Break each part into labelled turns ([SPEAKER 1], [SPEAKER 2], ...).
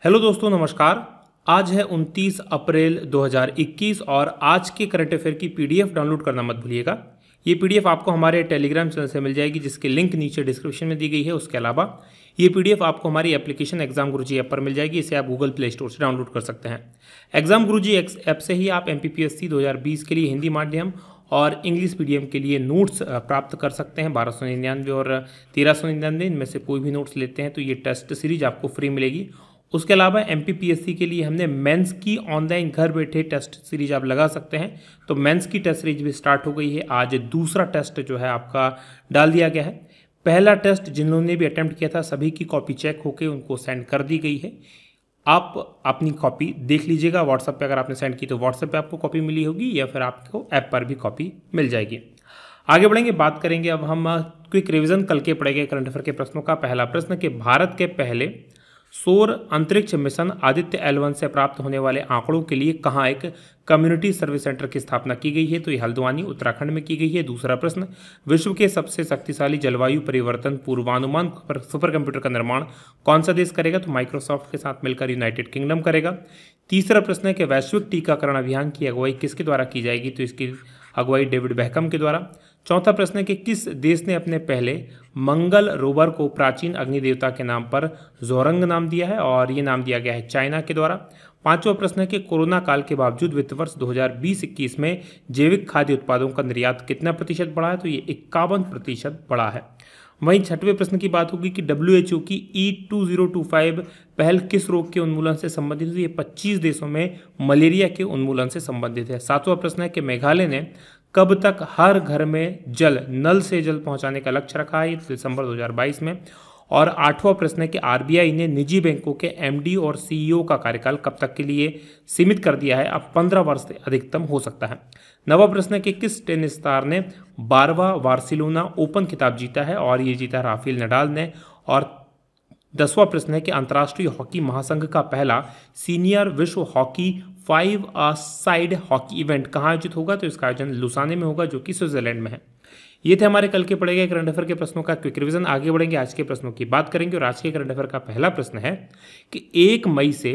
[SPEAKER 1] Hello दोस्तों, नमस्कार। आज है 29 अप्रैल 2021 और आज के करंट अफेयर की पीडीएफ डाउनलोड करना मत भूलिएगा। ये पीडीएफ आपको हमारे टेलीग्राम चैनल से मिल जाएगी, जिसकी लिंक नीचे डिस्क्रिप्शन में दी गई है। उसके अलावा ये पीडीएफ आपको हमारी एप्लीकेशन एग्जाम गुरुजी ऐप पर मिल जाएगी। इसे आप गूगल प्ले स्टोर से डाउनलोड कर सकते हैं। एग्जाम गुरुजी ऐप से ही आप एमपीपीएससी 2020 के लिए हिंदी माध्यम और इंग्लिश मीडियम के लिए नोट्स प्राप्त कर सकते हैं। 1299 और 1399 इनमें से कोई भी नोट्स लेते हैं तो ये टेस्ट सीरीज आपको फ्री मिलेगी। उसके अलावा एमपीपीएससी के लिए हमने मेंस की ऑनलाइन घर बैठे टेस्ट सीरीज आप लगा सकते हैं। तो मेंस की टेस्ट सीरीज भी स्टार्ट हो गई है। आज दूसरा टेस्ट जो है आपका डाल दिया गया है। पहला टेस्ट जिन्होंने भी अटेम्प्ट किया था सभी की कॉपी चेक होकर उनको सेंड कर दी गई है। आप अपनी कॉपी देख लीजिएगा। व्हाट्सएप पे अगर आपने सेंड की तो व्हाट्सएप पे आपको कॉपी मिली होगी या फिर आपको ऐप पर भी कॉपी मिल जाएगी। आगे बढ़ेंगे, बात करेंगे अब हम क्विक रिवीजन कल के पढ़े गए करंट अफेयर के प्रश्नों का। पहला प्रश्न कि भारत के पहले सौर अंतरिक्ष मिशन आदित्य L1 से प्राप्त होने वाले आंकड़ों के लिए कहाँ एक कम्युनिटी सर्विस सेंटर की स्थापना की गई है? तो ये हल्द्वानी उत्तराखंड में की गई है। दूसरा प्रश्न, विश्व के सबसे शक्तिशाली जलवायु परिवर्तन पूर्वानुमान सुपर कंप्यूटर का निर्माण कौन सा देश करेगा? तो माइक्रोसॉफ्ट के साथ मिलकर यूनाइटेड किंगडम करेगा। तीसरा प्रश्न है कि वैश्विक टीकाकरण अभियान की अगुवाई किसके द्वारा की जाएगी? तो इसकी अगुवाई डेविड बेकहम के द्वारा। चौथा प्रश्न है कि किस देश ने अपने पहले मंगल रोवर को प्राचीन अग्नि देवता के नाम पर जोरंग नाम दिया है? और ये नाम दिया गया है चाइना के द्वारा। पांचवा प्रश्न है कि कोरोना काल के बावजूद वित्त वर्ष 2020-21 में जैविक खाद्य उत्पादों का निर्यात कितना प्रतिशत बढ़ा है? तो ये 51% बढ़ा है। वहीं छठवें प्रश्न की बात होगी कि WHO की E2025 पहल किस रोग के उन्मूलन से संबंधित है? ये 25 देशों में मलेरिया के उन्मूलन से संबंधित है। सातवां प्रश्न है कि मेघालय ने कब तक हर घर में जल नल से जल पहुंचाने का लक्ष्य रखा है? दिसंबर 2022 में। और आठवां प्रश्न है कि आरबीआई ने निजी बैंकों के एमडी और सीईओ का कार्यकाल कब तक के लिए सीमित कर दिया है? अब 15 वर्ष से अधिकतम हो सकता है। नवा प्रश्न है कि किस टेनिस स्टार ने 12वां बार्सिलोना ओपन खिताब जीता है? और ये जीता राफेल नडाल ने। और 10वां प्रश्न है कि अंतर्राष्ट्रीय हॉकी महासंघ का पहला सीनियर विश्व हॉकी 5 साइड हॉकी इवेंट कहाँ आयोजित होगा? तो इसका आयोजन लुसाने में होगा, जो कि स्विट्जरलैंड में है। ये थे हमारे कल के पढ़े गए करंट अफेयर के प्रश्नों का क्विक रिवीजन। आगे बढ़ेंगे, आज के प्रश्नों की बात करेंगे। और आज के करंट अफेयर का पहला प्रश्न है कि 1 मई से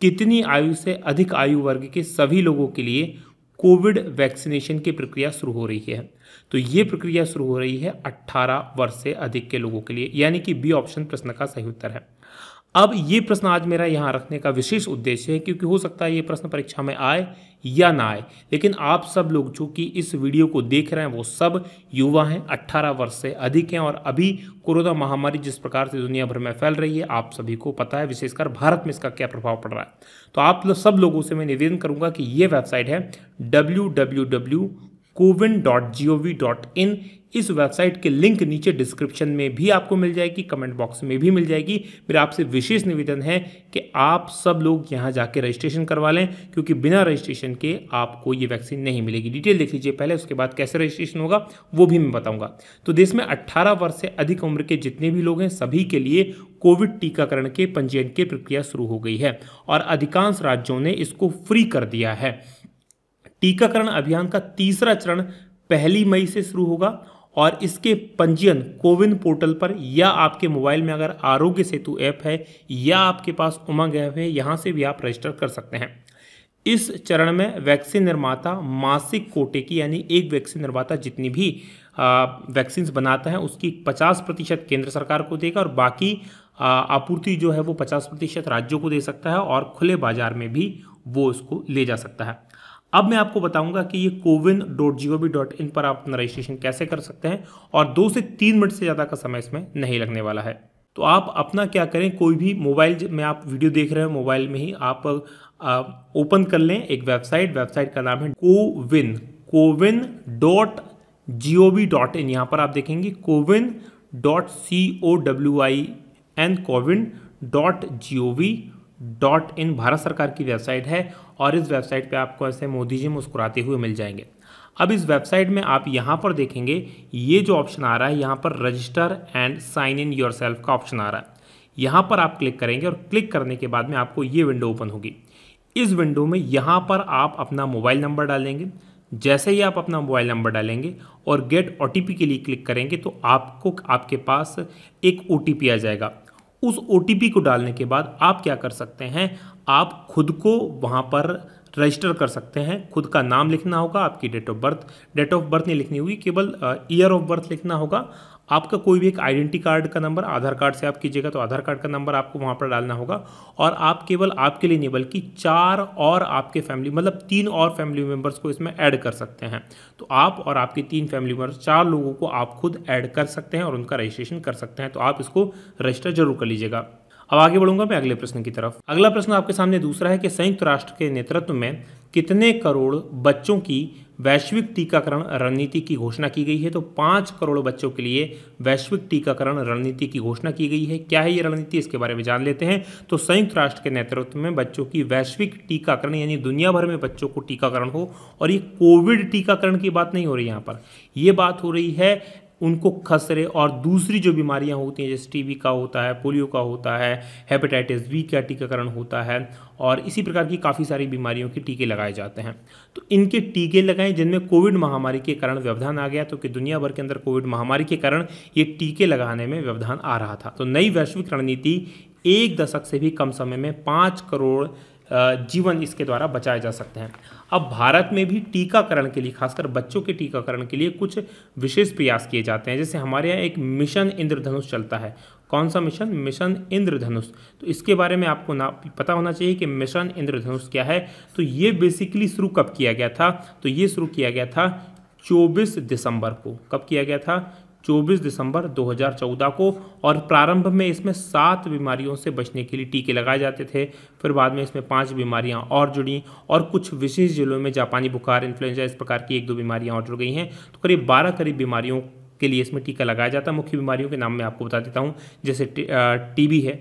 [SPEAKER 1] कितनी आयु से अधिक आयु वर्ग के सभी लोगों के लिए कोविड वैक्सीनेशन की प्रक्रिया शुरू हो रही है? तो ये प्रक्रिया शुरू हो रही है 18 वर्ष से अधिक के लोगों के लिए, यानी कि बी ऑप्शन प्रश्न का सही उत्तर है। अब ये प्रश्न आज मेरा यहाँ रखने का विशेष उद्देश्य है क्योंकि हो सकता है ये प्रश्न परीक्षा में आए या ना आए, लेकिन आप सब लोग जो कि इस वीडियो को देख रहे हैं वो सब युवा हैं, 18 वर्ष से अधिक हैं। और अभी कोरोना महामारी जिस प्रकार से दुनिया भर में फैल रही है आप सभी को पता है, विशेषकर भारत में इसका क्या प्रभाव पड़ रहा है। तो आप सब लोगों से मैं निवेदन करूंगा कि ये वेबसाइट है www.cowin.gov.in। इस वेबसाइट के लिंक नीचे डिस्क्रिप्शन में भी आपको मिल जाएगी, कमेंट बॉक्स में भी मिल जाएगी। मेरा आपसे विशेष निवेदन है कि आप सब लोग यहां जाके रजिस्ट्रेशन करवा लें, क्योंकि बिना रजिस्ट्रेशन के आपको ये वैक्सीन नहीं मिलेगी। डिटेल देख लीजिए पहले, उसके बाद कैसे रजिस्ट्रेशन होगा वो भी मैं बताऊंगा। तो देश में 18 वर्ष से अधिक उम्र के जितने भी लोग हैं सभी के लिए कोविड टीकाकरण के पंजीयन की प्रक्रिया शुरू हो गई है और अधिकांश राज्यों ने इसको फ्री कर दिया है। टीकाकरण अभियान का तीसरा चरण 1 मई से शुरू होगा और इसके पंजीयन कोविन पोर्टल पर या आपके मोबाइल में अगर आरोग्य सेतु ऐप है या आपके पास उमंग ऐप है, यहाँ से भी आप रजिस्टर कर सकते हैं। इस चरण में वैक्सीन निर्माता मासिक कोटे की, यानी एक वैक्सीन निर्माता जितनी भी वैक्सीन बनाता है उसकी 50% केंद्र सरकार को देगा और बाकी आपूर्ति जो है वो 50% राज्यों को दे सकता है और खुले बाजार में भी वो उसको ले जा सकता है। अब मैं आपको बताऊंगा कि ये cowin.gov.in पर आप अपना रजिस्ट्रेशन कैसे कर सकते हैं और 2 से 3 मिनट से ज़्यादा का समय इसमें नहीं लगने वाला है। तो आप अपना क्या करें, कोई भी मोबाइल में आप वीडियो देख रहे हो मोबाइल में ही आप ओपन कर लें एक वेबसाइट का नाम है cowin.gov.in। यहाँ पर आप देखेंगे cowin.gov.in भारत सरकार की वेबसाइट है और इस वेबसाइट पे आपको ऐसे मोदी जी मुस्कुराते हुए मिल जाएंगे। अब इस वेबसाइट में आप यहाँ पर देखेंगे ये जो ऑप्शन आ रहा है, यहाँ पर register and sign in yourself का ऑप्शन आ रहा है। यहाँ पर आप क्लिक करेंगे और क्लिक करने के बाद में आपको ये विंडो ओपन होगी। इस विंडो में यहाँ पर आप अपना मोबाइल नंबर डालेंगे। जैसे ही आप अपना मोबाइल नंबर डालेंगे और गेट OTP के लिए क्लिक करेंगे तो आपको आपके पास एक OTP आ जाएगा। उस OTP को डालने के बाद आप क्या कर सकते हैं, आप खुद को वहाँ पर रजिस्टर कर सकते हैं। खुद का नाम लिखना होगा, आपकी डेट ऑफ बर्थ नहीं लिखनी होगी, केवल ईयर ऑफ बर्थ लिखना होगा। आपका कोई भी एक आइडेंटिटी कार्ड का नंबर, आधार कार्ड से आप कीजिएगा तो आधार कार्ड का नंबर आपको वहाँ पर डालना होगा। और आप केवल आपके लिए नहीं बल्कि 4 और आपके फैमिली, मतलब 3 और फैमिली मेम्बर्स को इसमें ऐड कर सकते हैं। तो आप और आपके 3 फैमिली मेम्बर्स, 4 लोगों को आप खुद ऐड कर सकते हैं और उनका रजिस्ट्रेशन कर सकते हैं। तो आप इसको रजिस्टर जरूर कर लीजिएगा। अब आगे बढ़ूंगा मैं अगले प्रश्न की तरफ। अगला प्रश्न आपके सामने दूसरा है कि संयुक्त राष्ट्र के नेतृत्व में कितने करोड़ बच्चों की वैश्विक टीकाकरण रणनीति की घोषणा की गई है। तो 5 करोड़ बच्चों के लिए वैश्विक टीकाकरण रणनीति की घोषणा की गई है। क्या है ये रणनीति, इसके बारे में जान लेते हैं। तो संयुक्त राष्ट्र के नेतृत्व में बच्चों की वैश्विक टीकाकरण, यानी दुनिया भर में बच्चों को टीकाकरण हो। और ये कोविड टीकाकरण की बात नहीं हो रही यहाँ पर, ये बात हो रही है उनको खसरे और दूसरी जो बीमारियां होती हैं, जैसे टीबी का होता है, पोलियो का होता है, हेपेटाइटिस बी का टीकाकरण होता है और इसी प्रकार की काफ़ी सारी बीमारियों के टीके लगाए जाते हैं। तो इनके टीके लगाएं जिनमें कोविड महामारी के कारण व्यवधान आ गया, तो कि दुनिया भर के अंदर कोविड महामारी के कारण ये टीके लगाने में व्यवधान आ रहा था। तो नई वैश्विक रणनीति 1 दशक से भी कम समय में 5 करोड़ जीवन इसके द्वारा बचाए जा सकते हैं। अब भारत में भी टीकाकरण के लिए, खासकर बच्चों के टीकाकरण के लिए कुछ विशेष प्रयास किए जाते हैं। जैसे हमारे यहाँ एक मिशन इंद्रधनुष चलता है। कौन सा मिशन? मिशन इंद्रधनुष। तो इसके बारे में आपको पता होना चाहिए कि मिशन इंद्रधनुष क्या है। तो ये बेसिकली शुरू कब किया गया था? तो ये शुरू किया गया था 24 दिसंबर को। कब किया गया था? 24 दिसंबर 2014 को। और प्रारंभ में इसमें 7 बीमारियों से बचने के लिए टीके लगाए जाते थे। फिर बाद में इसमें 5 बीमारियां और जुड़ी और कुछ विशेष जिलों में जापानी बुखार, इन्फ्लुएंजा, इस प्रकार की 1-2 बीमारियां और जुड़ गई हैं। तो करीब 12 बीमारियों के लिए इसमें टीका लगाया जाता है। मुख्य बीमारियों के नाम मैं आपको बता देता हूँ, जैसे टीबी है,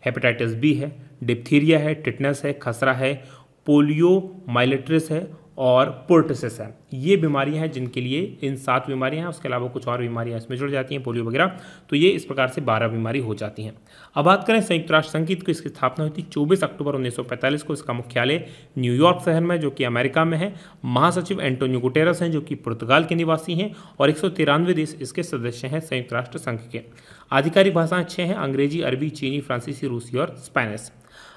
[SPEAKER 1] हेपेटाइटिस बी है, डिप्थीरिया है, टिटनस है, खसरा है, पोलियो माइलेट्रिस है और पोर्टिसिस है। ये बीमारियां हैं जिनके लिए इन 7 बीमारियां हैं। उसके अलावा कुछ और बीमारियां इसमें जुड़ जाती हैं, पोलियो वगैरह। तो ये इस प्रकार से 12 बीमारी हो जाती हैं। अब बात करें संयुक्त राष्ट्र संघ की, तो इसकी स्थापना हुई थी 24 अक्टूबर 1945 को। इसका मुख्यालय न्यूयॉर्क शहर में, जो कि अमेरिका में है। महासचिव एंटोनियो गुटेरस हैं, जो कि पुर्तगाल के निवासी हैं। और 193 देश इसके सदस्य हैं संयुक्त राष्ट्र संघ के। आधिकारिक भाषाएं 6 हैं, अंग्रेजी, अरबी, चीनी, फ्रांसीसी, रूसी और स्पेनिश।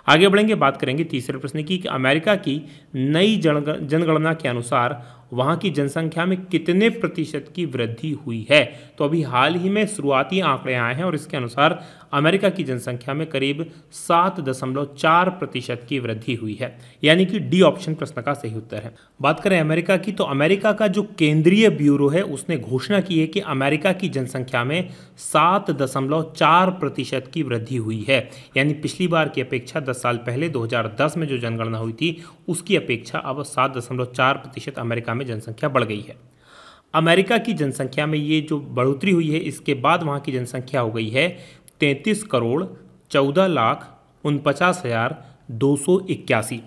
[SPEAKER 1] आगे बढ़ेंगे, बात करेंगे तीसरे प्रश्न की कि अमेरिका की नई जनगणना के अनुसार वहाँ की जनसंख्या में कितने प्रतिशत की वृद्धि हुई है। तो अभी हाल ही में शुरुआती आंकड़े आए हैं और इसके अनुसार अमेरिका की जनसंख्या में करीब 7.4% की वृद्धि हुई है, यानी कि डी ऑप्शन प्रश्न का सही उत्तर है। बात करें अमेरिका की, तो अमेरिका का जो केंद्रीय ब्यूरो है उसने घोषणा की है कि अमेरिका की जनसंख्या में 7.4% की वृद्धि हुई है। यानी पिछली बार की अपेक्षा 10 साल पहले 2010 में जो जनगणना हुई थी उसकी अपेक्षा अब 7.4% अमेरिका में जनसंख्या बढ़ गई है। अमेरिका की जनसंख्या में ये जो बढ़ोतरी हुई है, इसके बाद वहाँ की जनसंख्या हो गई है 33,14,49,281।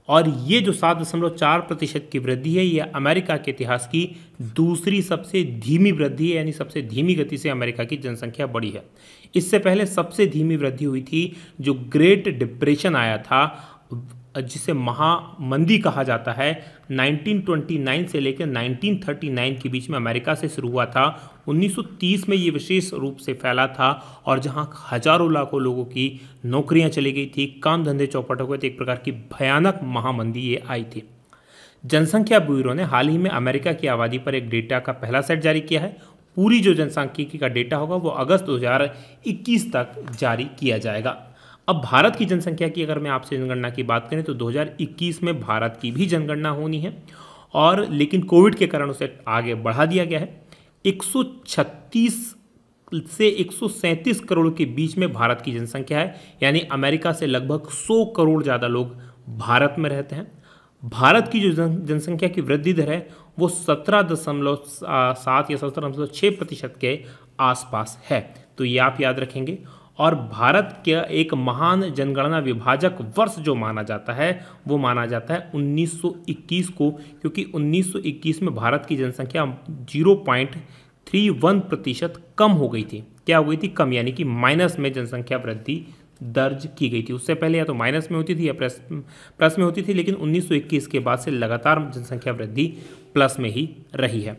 [SPEAKER 1] और ये जो 7.4% की वृद्धि है, ये अमेरिका के इतिहास की दूसरी सबसे धीमी वृद्धि है। यानी सबसे धीमी गति से अमेरिका की जनसंख्या बढ़ी है। इससे पहले सबसे धीमी वृद्धि हुई थी जो ग्रेट डिप्रेशन आया था, जिसे महामंदी कहा जाता है, 1929 से लेकर 1939 के बीच में अमेरिका से शुरू हुआ था। 1930 में ये विशेष रूप से फैला था और जहां हजारों लाखों लोगों की नौकरियां चली गई थी, काम धंधे चौपट हो गए थे, एक प्रकार की भयानक महामंदी ये आई थी। जनसंख्या ब्यूरो ने हाल ही में अमेरिका की आबादी पर एक डेटा का पहला सेट जारी किया है। पूरी जो जनसांख्यिकी का डेटा होगा वो अगस्त 2021 तक जारी किया जाएगा। अब भारत की जनसंख्या की अगर मैं आपसे जनगणना की बात करें तो 2021 में भारत की भी जनगणना होनी है, और लेकिन कोविड के कारण उसे आगे बढ़ा दिया गया है। 136 से 137 करोड़ के बीच में भारत की जनसंख्या है। यानी अमेरिका से लगभग 100 करोड़ ज़्यादा लोग भारत में रहते हैं। भारत की जो जनसंख्या की वृद्धि दर है वो 17.7 या 17.6% के आसपास है। तो ये आप याद रखेंगे। और भारत के एक महान जनगणना विभाजक वर्ष जो माना जाता है वो माना जाता है 1921 को, क्योंकि 1921 में भारत की जनसंख्या 0.31% कम हो गई थी। क्या हो गई थी? कम, यानी कि माइनस में जनसंख्या वृद्धि दर्ज की गई थी। उससे पहले या तो माइनस में होती थी या प्लस में होती थी, लेकिन 1921 के बाद से लगातार जनसंख्या वृद्धि प्लस में ही रही है।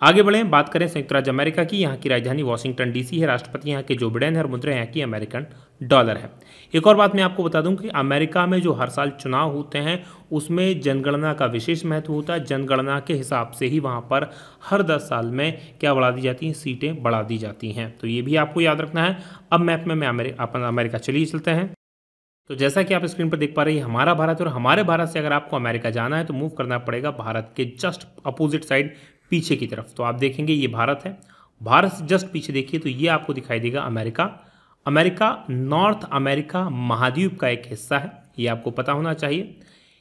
[SPEAKER 1] आगे बढ़े, बात करें संयुक्त राज्य अमेरिका की। यहाँ की राजधानी वॉशिंगटन डीसी है, राष्ट्रपति यहाँ के जो बिडेन है और मुद्रा यहाँ की अमेरिकन डॉलर है। एक और बात मैं आपको बता दूं कि अमेरिका में जो हर साल चुनाव होते हैं उसमें जनगणना का विशेष महत्व होता है। जनगणना के हिसाब से ही वहाँ पर हर 10 साल में क्या बढ़ा दी जाती हैं, सीटें बढ़ा दी जाती हैं। तो ये भी आपको याद रखना है। अब मैप में अमेरिका चलिए चलते हैं। तो जैसा कि आप स्क्रीन पर देख पा रहे हैं हमारा भारत, और हमारे भारत से अगर आपको अमेरिका जाना है तो मूव करना पड़ेगा भारत के जस्ट अपोजिट साइड पीछे की तरफ। तो आप देखेंगे ये भारत है, भारत से जस्ट पीछे देखिए तो ये आपको दिखाई देगा अमेरिका। अमेरिका नॉर्थ अमेरिका महाद्वीप का एक हिस्सा है, ये आपको पता होना चाहिए।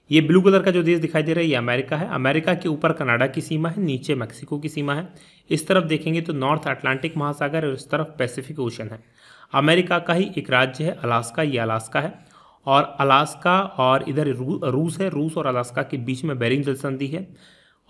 [SPEAKER 1] ये ब्लू कलर का जो देश दिखाई दे रहा है ये अमेरिका है। अमेरिका के ऊपर कनाडा की सीमा है, नीचे मैक्सिको की सीमा है। इस तरफ देखेंगे तो नॉर्थ अटलांटिक महासागर है और इस तरफ पैसिफिक ओशन है। अमेरिका का ही एक राज्य है अलास्का, ये अलास्का है। और अलास्का और इधर रूस है, रूस और अलास्का के बीच में बेरिंग जल संधि है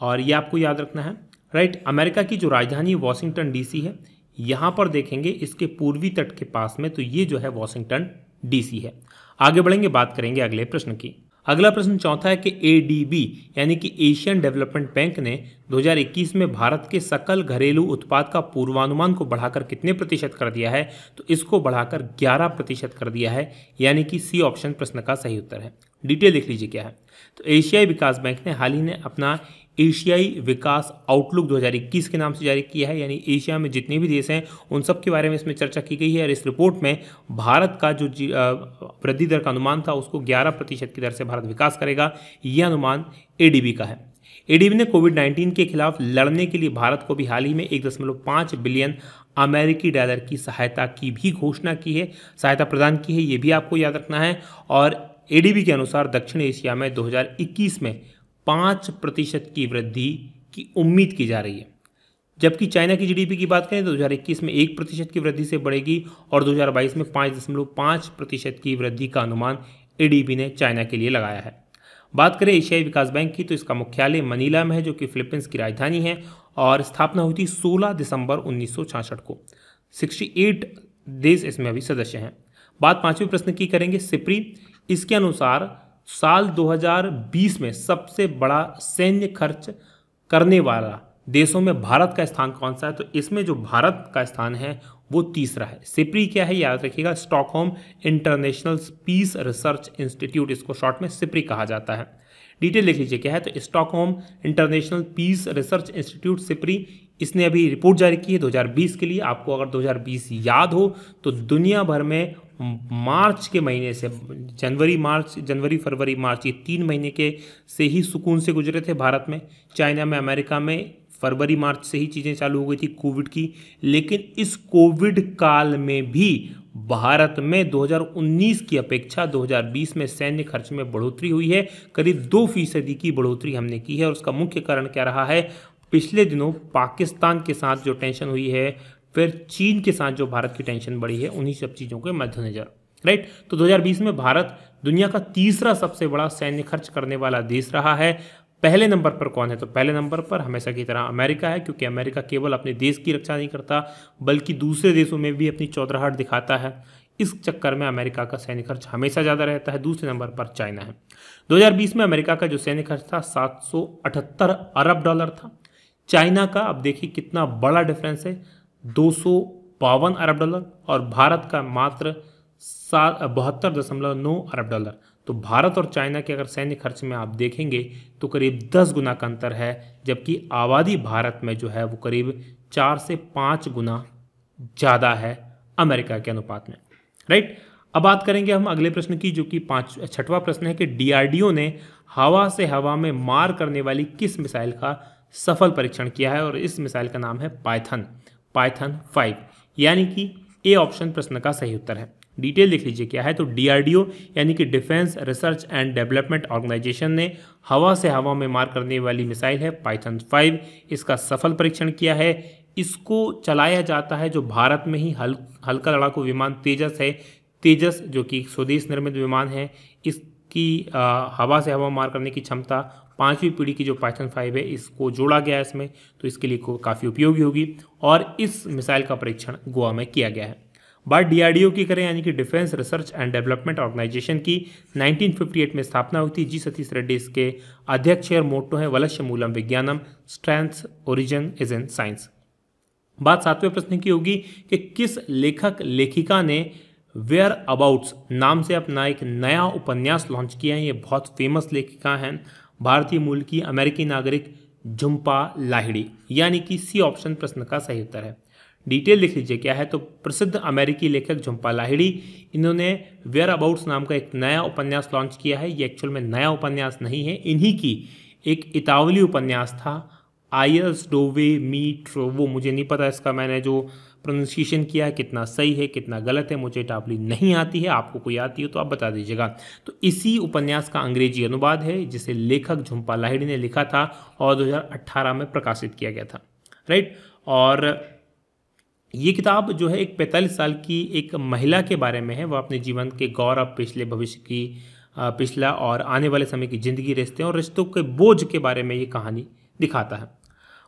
[SPEAKER 1] और ये आपको याद रखना है, राइट। अमेरिका की जो राजधानी वॉशिंगटन डीसी है, यहाँ पर देखेंगे इसके पूर्वी तट के पास में, तो ये जो है वॉशिंगटन डीसी है। आगे बढ़ेंगे, बात करेंगे अगले प्रश्न की। अगला प्रश्न चौथा है कि एडीबी यानी कि एशियन डेवलपमेंट बैंक ने 2021 में भारत के सकल घरेलू उत्पाद का पूर्वानुमान को बढ़ाकर कितने प्रतिशत कर दिया है? तो इसको बढ़ाकर 11% कर दिया है, यानी कि सी ऑप्शन प्रश्न का सही उत्तर है। डिटेल देख लीजिए क्या है। तो एशियाई विकास बैंक ने हाल ही में अपना एशियाई विकास आउटलुक 2021 के नाम से जारी किया है, यानी एशिया में जितने भी देश हैं उन सब के बारे में इसमें चर्चा की गई है। और इस रिपोर्ट में भारत का जो वृद्धि दर का अनुमान था उसको 11% की दर से भारत विकास करेगा, यह अनुमान एडीबी का है। एडीबी ने कोविड-19 के खिलाफ लड़ने के लिए भारत को भी हाल ही में 1.5 बिलियन अमेरिकी डॉलर की सहायता की भी घोषणा की है, सहायता प्रदान की है, ये भी आपको याद रखना है। और एडीबी के अनुसार दक्षिण एशिया में 2021 में 5% की वृद्धि की उम्मीद की जा रही है। जबकि चाइना की जीडीपी की बात करें तो 2021 में 1% की वृद्धि से बढ़ेगी और 2022 में 5.5% की वृद्धि का अनुमान एडीबी ने चाइना के लिए लगाया है। बात करें एशियाई विकास बैंक की तो इसका मुख्यालय मनीला में है, जो कि फिलीपींस की राजधानी है और स्थापना हुई थी 16 दिसंबर 1966 को। 68 देश इसमें अभी सदस्य हैं। बात पांचवें प्रश्न की करेंगे, सिप्री। इसके अनुसार साल 2020 में सबसे बड़ा सैन्य खर्च करने वाला देशों में भारत का स्थान कौन सा है? तो इसमें जो भारत का स्थान है वो तीसरा है। सिप्री क्या है याद रखिएगा, Stockholm International Peace Research Institute, इसको शॉर्ट में सिप्री कहा जाता है। डिटेल लिख लीजिए क्या है। तो Stockholm International Peace Research Institute SIPRI, इसने अभी रिपोर्ट जारी की है 2020 के लिए। आपको अगर 2020 याद हो तो दुनिया भर में मार्च के महीने से जनवरी फरवरी मार्च, ये 3 महीने के से ही सुकून से गुजरे थे भारत में। चाइना में, अमेरिका में फरवरी मार्च से ही चीज़ें चालू हो गई थी कोविड की। लेकिन इस कोविड काल में भी भारत में 2019 की अपेक्षा 2020 में सैन्य खर्च में बढ़ोतरी हुई है। करीब 2% की बढ़ोतरी हमने की है और उसका मुख्य कारण क्या रहा है? पिछले दिनों पाकिस्तान के साथ जो टेंशन हुई है, फिर चीन के साथ जो भारत की टेंशन बढ़ी है, उन्हीं सब चीज़ों के मद्देनजर, राइट। तो 2020 में भारत दुनिया का तीसरा सबसे बड़ा सैन्य खर्च करने वाला देश रहा है। पहले नंबर पर कौन है? तो पहले नंबर पर हमेशा की तरह अमेरिका है, क्योंकि अमेरिका केवल अपने देश की रक्षा नहीं करता बल्कि दूसरे देशों में भी अपनी चौधराहट दिखाता है। इस चक्कर में अमेरिका का सैन्य खर्च हमेशा ज़्यादा रहता है। दूसरे नंबर पर चाइना है। 2020 में अमेरिका का जो सैन्य खर्च था 778 अरब डॉलर था। चाइना का अब देखिए कितना बड़ा डिफरेंस है, 252 अरब डॉलर, और भारत का मात्र 72.9 अरब डॉलर। तो भारत और चाइना के अगर सैन्य खर्च में आप देखेंगे तो करीब 10 गुना का अंतर है, जबकि आबादी भारत में जो है वो करीब 4 से 5 गुना ज़्यादा है अमेरिका के अनुपात में, राइट। अब बात करेंगे हम अगले प्रश्न की, जो कि 6वां प्रश्न है कि डीआरडीओ ने हवा से हवा में मार करने वाली किस मिसाइल का सफल परीक्षण किया है? और इस मिसाइल का नाम है पाइथन 5, यानी कि ए ऑप्शन प्रश्न का सही उत्तर है। डिटेल लिख लीजिए क्या है। तो डीआरडीओ यानी कि defence research and development organisation ने हवा से हवा में मार करने वाली मिसाइल है पाइथन 5, इसका सफल परीक्षण किया है। इसको चलाया जाता है जो भारत में ही हल्का लड़ाकू विमान तेजस है। तेजस जो कि स्वदेश निर्मित विमान है, इसकी हवा से हवा मार करने की क्षमता 5वीं पीढ़ी की जो पाइथन 5 है इसको जोड़ा गया है इसमें, तो इसके लिए काफ़ी उपयोगी होगी और इस मिसाइल का परीक्षण गोवा में किया गया है। बात DRDO की करें यानी कि defence research and development organisation की 1958 में स्थापना हुई थी। जी सतीश रेड्डी इसके अध्यक्ष और मोटो है वलस्य मूलम विज्ञानम, strength origin is in science. बात 7वें प्रश्न की होगी कि किस लेखक लेखिका ने वेयर अबाउट्स नाम से अपना एक नया उपन्यास लॉन्च किया है। ये बहुत फेमस लेखिका हैं, भारतीय मूल की अमेरिकी नागरिक झुम्पा लाहिड़ी, यानी कि सी ऑप्शन प्रश्न का सही उत्तर है। डिटेल लिख लीजिए क्या है। तो प्रसिद्ध अमेरिकी लेखक झुम्पा लाहिड़ी, इन्होंने वेयर अबाउट्स नाम का एक नया उपन्यास लॉन्च किया है। ये एक्चुअल में नया उपन्यास नहीं है, इन्हीं की एक इतावली उपन्यास था आयर्स डोवे मी ट्रोवो। मुझे नहीं पता इसका मैंने जो प्रोनाउंसिएशन किया है कितना सही है कितना गलत है, मुझे इतावली नहीं आती है, आपको कोई आती हो तो आप बता दीजिएगा। तो इसी उपन्यास का अंग्रेजी अनुवाद है जिसे लेखक झुम्पा लाहिड़ी ने लिखा था और 2018 में प्रकाशित किया गया था, राइट। और ये किताब जो है एक 45 साल की एक महिला के बारे में है। वह अपने जीवन के गौरव, पिछले भविष्य की पिछला और आने वाले समय की जिंदगी, रिश्ते और रिश्तों के बोझ के बारे में ये कहानी दिखाता है।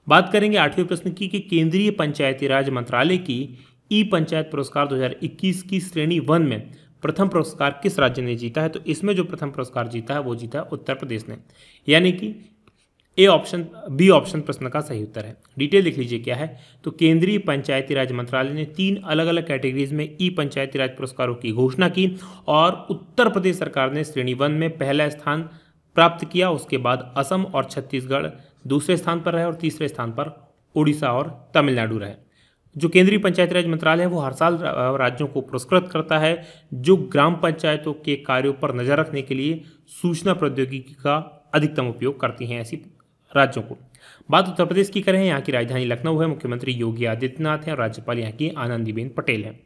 [SPEAKER 1] बात करेंगे 8वें प्रश्न की कि केंद्रीय पंचायती राज मंत्रालय की ई पंचायत पुरस्कार 2021 की श्रेणी 1 में प्रथम पुरस्कार किस राज्य ने जीता है। तो इसमें जो प्रथम पुरस्कार जीता है वो जीता है उत्तर प्रदेश ने, यानी कि बी ऑप्शन प्रश्न का सही उत्तर है। डिटेल लिख लीजिए क्या है। तो केंद्रीय पंचायती राज मंत्रालय ने 3 अलग अलग कैटेगरीज में ई पंचायती राज पुरस्कारों की घोषणा की और उत्तर प्रदेश सरकार ने श्रेणी 1 में पहला स्थान प्राप्त किया। उसके बाद असम और छत्तीसगढ़ दूसरे स्थान पर रहे और तीसरे स्थान पर उड़ीसा और तमिलनाडु रहे। जो केंद्रीय पंचायती राज मंत्रालय है वो हर साल राज्यों को पुरस्कृत करता है जो ग्राम पंचायतों के कार्यों पर नजर रखने के लिए सूचना प्रौद्योगिकी का अधिकतम उपयोग करती हैं ऐसी राज्यों को। बात उत्तर प्रदेश की करें, यहाँ की राजधानी लखनऊ है, मुख्यमंत्री योगी आदित्यनाथ हैं और राज्यपाल यहाँ की आनंदीबेन पटेल हैं।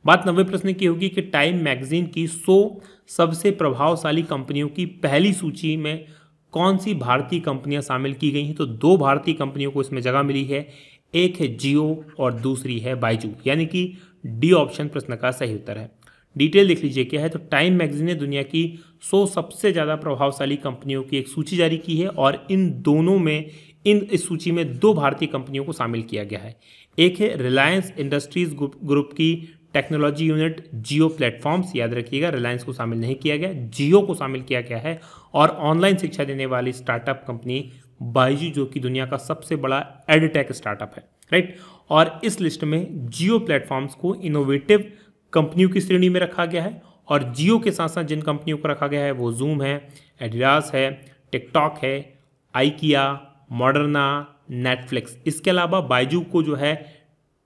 [SPEAKER 1] बात 90वें प्रश्न की होगी कि टाइम मैगजीन की 100 सबसे प्रभावशाली कंपनियों की पहली सूची में कौन सी भारतीय कंपनियां शामिल की गई हैं। तो 2 भारतीय कंपनियों को इसमें जगह मिली है, एक है जियो और दूसरी है बाइजू, यानी कि डी ऑप्शन प्रश्न का सही उत्तर है। डिटेल लिख लीजिए क्या है। तो टाइम मैगजीन ने दुनिया की 100 सबसे ज़्यादा प्रभावशाली कंपनियों की एक सूची जारी की है और इस सूची में 2 भारतीय कंपनियों को शामिल किया गया है। एक है रिलायंस इंडस्ट्रीज ग्रुप की टेक्नोलॉजी यूनिट जियो प्लेटफॉर्म्स, याद रखिएगा रिलायंस को शामिल नहीं किया गया, जियो को शामिल किया गया है। और ऑनलाइन शिक्षा देने वाली स्टार्टअप कंपनी बाइजू जो कि दुनिया का सबसे बड़ा एडटेक स्टार्टअप है, राइट। और इस लिस्ट में जियो प्लेटफॉर्म्स को इनोवेटिव कंपनियों की श्रेणी में रखा गया है और जियो के साथ साथ जिन कंपनियों को रखा गया है वो जूम है, एडिडास है, टिकटॉक है, आइकिया, मॉडर्ना, नेटफ्लिक्स। इसके अलावा बाइजू को जो है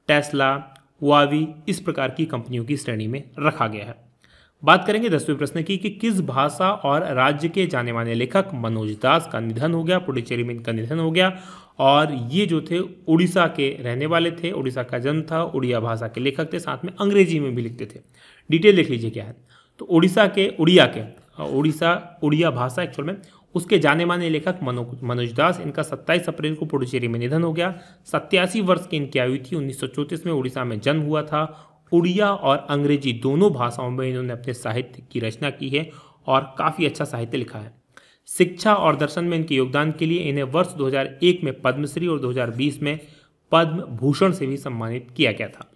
[SPEAKER 1] टेस्ला, हुआवी, इस प्रकार की कंपनियों की श्रेणी में रखा गया है। बात करेंगे 10वें प्रश्न की कि किस भाषा और राज्य के जाने माने लेखक मनोज दास का निधन हो गया। पुडुचेरी में इनका निधन हो गया और ये जो थे उड़ीसा के रहने वाले थे, उड़ीसा का जन्म था, उड़िया भाषा के लेखक थे, साथ में अंग्रेजी में भी लिखते थे। डिटेल लिख लीजिए क्या है। तो उड़िया भाषा एक्चुअल में उसके जाने माने लेखक मनोज दास, इनका 27 अप्रैल को पुडुचेरी में निधन हो गया। 87 वर्ष की इनकी आयु थी। 1934 में उड़ीसा में जन्म हुआ था। उड़िया और अंग्रेजी दोनों भाषाओं में इन्होंने अपने साहित्य की रचना की है और काफ़ी अच्छा साहित्य लिखा है। शिक्षा और दर्शन में इनके योगदान के लिए इन्हें वर्ष 2001 में पद्मश्री और 2020 में पद्म भूषण से भी सम्मानित किया गया था।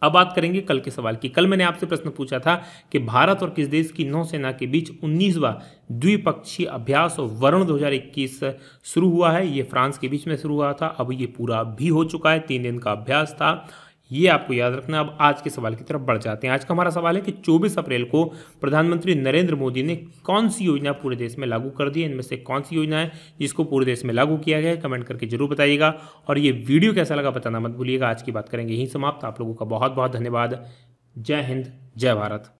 [SPEAKER 1] अब बात करेंगे कल के सवाल की। कल मैंने आपसे प्रश्न पूछा था कि भारत और किस देश की नौसेना के बीच 19वां द्विपक्षीय अभ्यास वरुण 2021 शुरू हुआ है। ये फ्रांस के बीच में शुरू हुआ था, अब ये पूरा भी हो चुका है। 3 दिन का अभ्यास था, ये आपको याद रखना। अब आज के सवाल की तरफ बढ़ जाते हैं। आज का हमारा सवाल है कि 24 अप्रैल को प्रधानमंत्री नरेंद्र मोदी ने कौन सी योजना पूरे देश में लागू कर दी है। इनमें से कौन सी योजना है जिसको पूरे देश में लागू किया गया है, कमेंट करके जरूर बताइएगा। और ये वीडियो कैसा लगा बताना मत भूलिएगा। आज की बात करेंगे यहीं समाप्त। आप लोगों का बहुत बहुत धन्यवाद। जय हिंद, जय भारत।